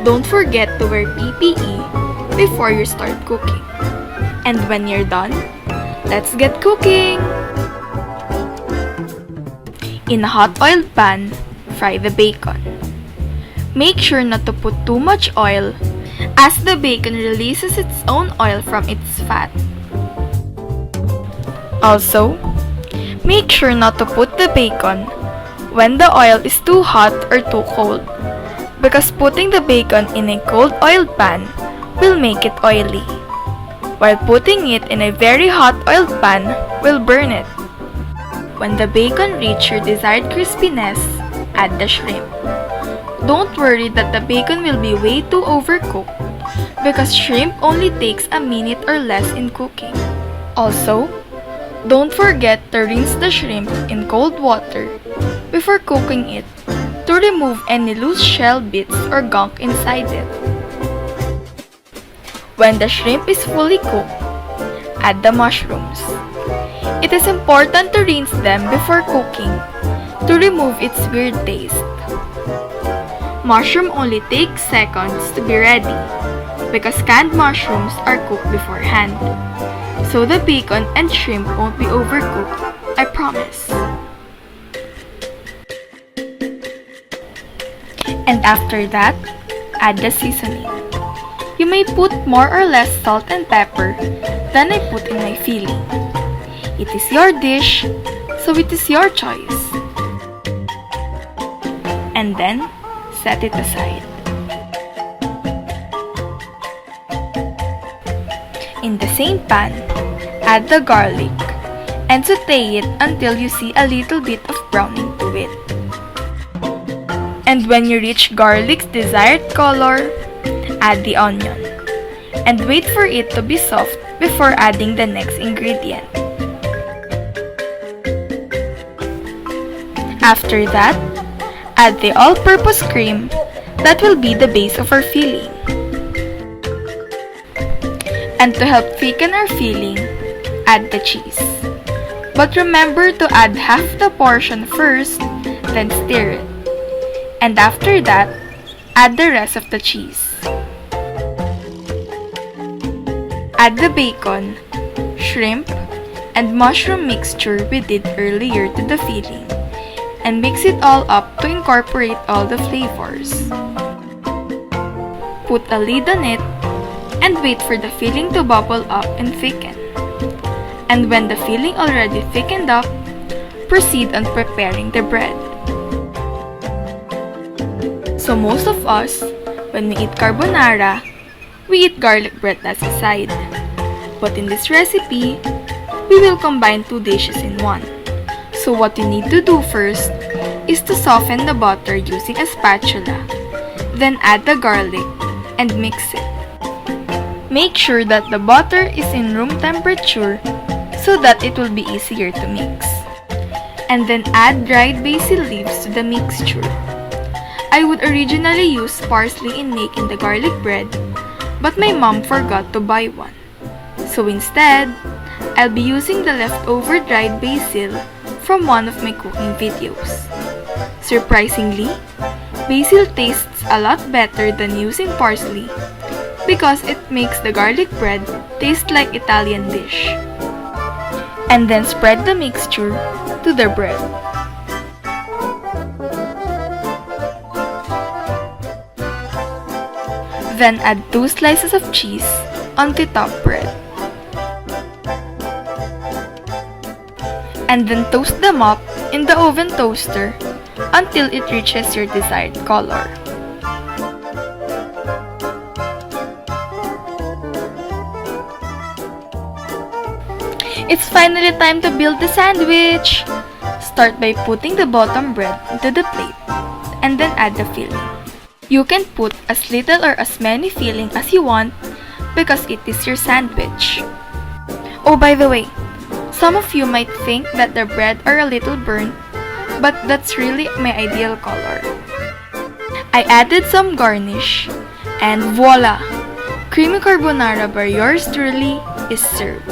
Don't forget to wear PPE before you start cooking. And when you're done, let's get cooking! In a hot oiled pan, fry the bacon. Make sure not to put too much oil as the bacon releases its own oil from its fat. Also, make sure not to put the bacon when the oil is too hot or too cold, because putting the bacon in a cold oiled pan will make it oily, while putting it in a very hot oiled pan will burn it. When the bacon reaches your desired crispiness, add the shrimp. Don't worry that the bacon will be way too overcooked, because shrimp only takes a minute or less in cooking. Also, don't forget to rinse the shrimp in cold water before cooking it to remove any loose shell bits or gunk inside it. When the shrimp is fully cooked, add the mushrooms. It is important to rinse them before cooking to remove its weird taste. Mushroom only takes seconds to be ready because canned mushrooms are cooked beforehand. So the bacon and shrimp won't be overcooked, I promise. And after that, add the seasoning. You may put more or less salt and pepper than I put in my filling. It is your dish, so it is your choice. And then, set it aside. In the same pan, add the garlic and saute it until you see a little bit of browning to it. And when you reach garlic's desired color, add the onion and wait for it to be soft before adding the next ingredient. After that, add the all-purpose cream that will be the base of our filling. And to help thicken our filling, add the cheese. But remember to add half the portion first, then stir it. And after that, add the rest of the cheese. Add the bacon, shrimp, and mushroom mixture we did earlier to the filling, and mix it all up to incorporate all the flavors. Put a lid on it and wait for the filling to bubble up and thicken. And when the filling already thickened up, proceed on preparing the bread. So most of us, when we eat carbonara, we eat garlic bread as a side. But in this recipe, we will combine two dishes in one. So what you need to do first is to soften the butter using a spatula. Then add the garlic and mix it. Make sure that the butter is in room temperature so that it will be easier to mix. And then add dried basil leaves to the mixture. I would originally use parsley in making the garlic bread, but my mom forgot to buy one. So instead, I'll be using the leftover dried basil from one of my cooking videos. Surprisingly, basil tastes a lot better than using parsley because it makes the garlic bread taste like Italian dish. And then spread the mixture to the bread. Then add 2 slices of cheese on the top bread. And then toast them up in the oven toaster until it reaches your desired color. It's finally time to build the sandwich! Start by putting the bottom bread into the plate and then add the filling. You can put as little or as many filling as you want because it is your sandwich. Oh, by the way, some of you might think that the bread are a little burnt, but that's really my ideal color. I added some garnish, and voila! Creamy carbonara by yours truly is served.